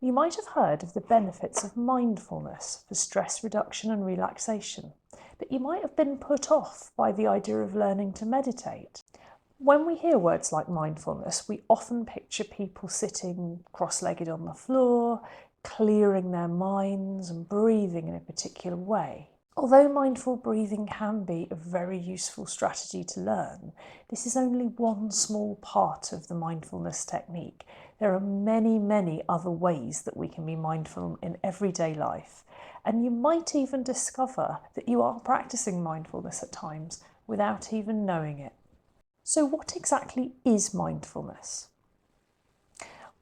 You might have heard of the benefits of mindfulness for stress reduction and relaxation, but you might have been put off by the idea of learning to meditate. When we hear words like mindfulness, we often picture people sitting cross-legged on the floor, clearing their minds and breathing in a particular way. Although mindful breathing can be a very useful strategy to learn, this is only one small part of the mindfulness technique. There are many, many other ways that we can be mindful in everyday life, and you might even discover that you are practicing mindfulness at times without even knowing it. So what exactly is mindfulness?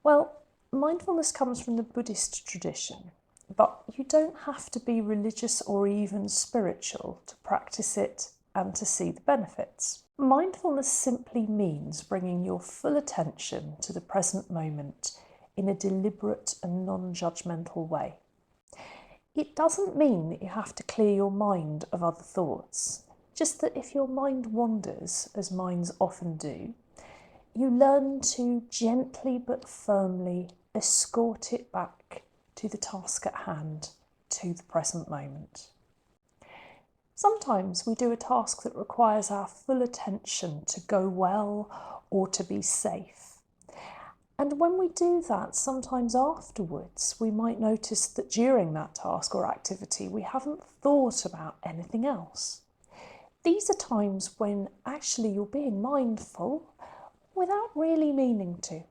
Well, mindfulness comes from the Buddhist tradition. But you don't have to be religious or even spiritual to practice it and to see the benefits. Mindfulness simply means bringing your full attention to the present moment in a deliberate and non-judgmental way. It doesn't mean that you have to clear your mind of other thoughts, just that if your mind wanders, as minds often do, you learn to gently but firmly escort it back to the task at hand, to the present moment. Sometimes we do a task that requires our full attention to go well or to be safe. And when we do that, sometimes afterwards, we might notice that during that task or activity, we haven't thought about anything else. These are times when actually you're being mindful without really meaning to.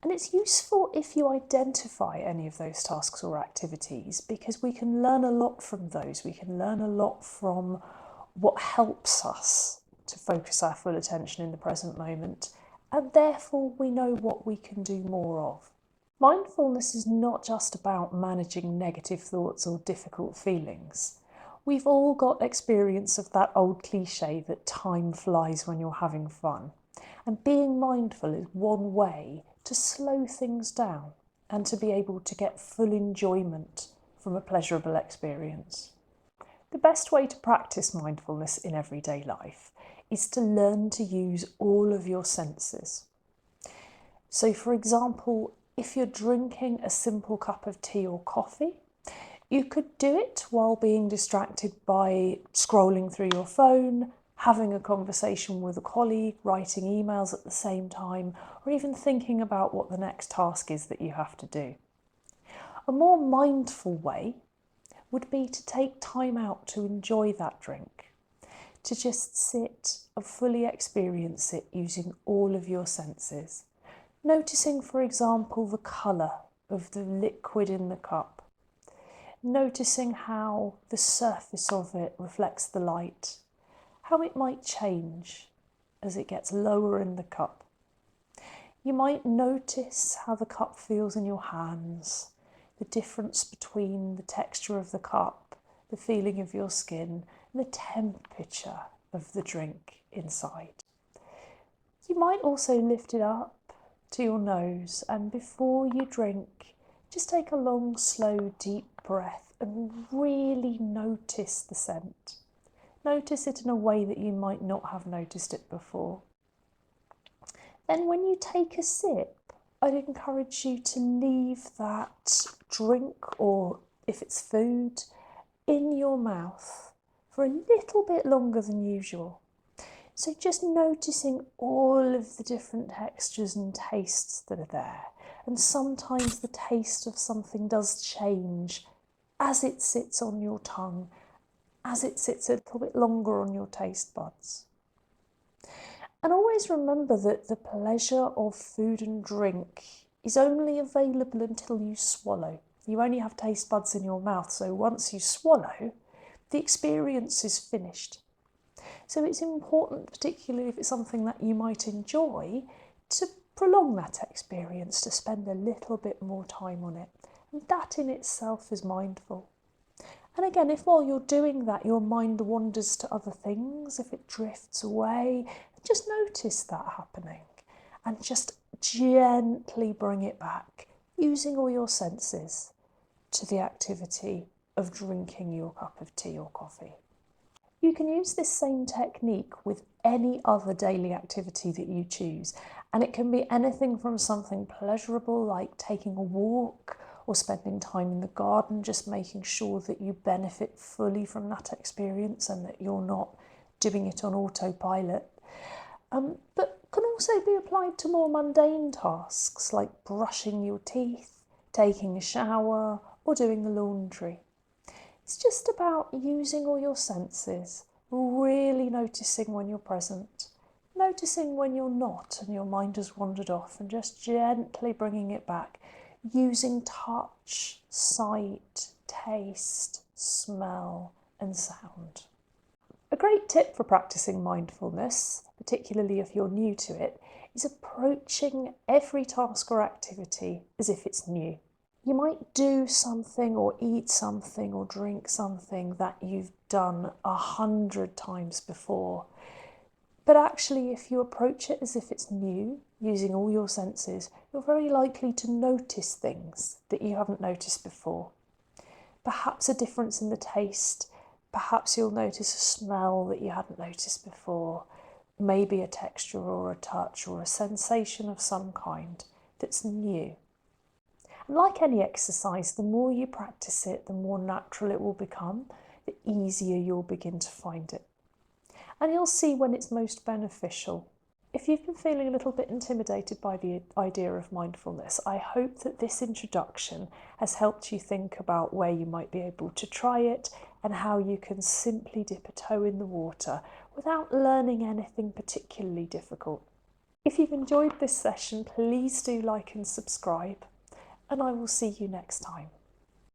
And it's useful if you identify any of those tasks or activities, because we can learn a lot from those. We can learn a lot from what helps us to focus our full attention in the present moment, and therefore we know what we can do more of. Mindfulness is not just about managing negative thoughts or difficult feelings. We've all got experience of that old cliche that time flies when you're having fun. And being mindful is one way to slow things down and to be able to get full enjoyment from a pleasurable experience. The best way to practice mindfulness in everyday life is to learn to use all of your senses. So for example, if you're drinking a simple cup of tea or coffee, you could do it while being distracted by scrolling through your phone, having a conversation with a colleague, writing emails at the same time, or even thinking about what the next task is that you have to do. A more mindful way would be to take time out to enjoy that drink, to just sit and fully experience it using all of your senses. Noticing, for example, the colour of the liquid in the cup. Noticing how the surface of it reflects the light, how it might change as it gets lower in the cup. You might notice how the cup feels in your hands, the difference between the texture of the cup, the feeling of your skin, and the temperature of the drink inside. You might also lift it up to your nose, and before you drink, just take a long, slow, deep breath and really notice the scent. Notice it in a way that you might not have noticed it before. Then when you take a sip, I'd encourage you to leave that drink, or if it's food, in your mouth for a little bit longer than usual. So just noticing all of the different textures and tastes that are there. And sometimes the taste of something does change as it sits on your tongue, as it sits a little bit longer on your taste buds. And always remember that the pleasure of food and drink is only available until you swallow. You only have taste buds in your mouth, so once you swallow, the experience is finished. So it's important, particularly if it's something that you might enjoy, to prolong that experience, to spend a little bit more time on it. And that in itself is mindful. And again, if while you're doing that, your mind wanders to other things, if it drifts away, just notice that happening and just gently bring it back, using all your senses, to the activity of drinking your cup of tea or coffee. You can use this same technique with any other daily activity that you choose, And it can be anything from something pleasurable like taking a walk or spending time in the garden, just making sure that you benefit fully from that experience and that you're not doing it on autopilot. But can also be applied to more mundane tasks like brushing your teeth, taking a shower, or doing the laundry. It's just about using all your senses, really noticing when you're present, noticing when you're not and your mind has wandered off, and just gently bringing it back, using touch, sight, taste, smell, and sound. A great tip for practicing mindfulness, particularly if you're new to it, is approaching every task or activity as if it's new. You might do something or eat something or drink something that you've done 100 times before. But actually, if you approach it as if it's new, using all your senses, you're very likely to notice things that you haven't noticed before. Perhaps a difference in the taste, perhaps you'll notice a smell that you hadn't noticed before, maybe a texture or a touch or a sensation of some kind that's new. And like any exercise, the more you practice it, the more natural it will become, the easier you'll begin to find it. And you'll see when it's most beneficial. If you've been feeling a little bit intimidated by the idea of mindfulness, I hope that this introduction has helped you think about where you might be able to try it and how you can simply dip a toe in the water without learning anything particularly difficult. If you've enjoyed this session, please do like and subscribe, and I will see you next time.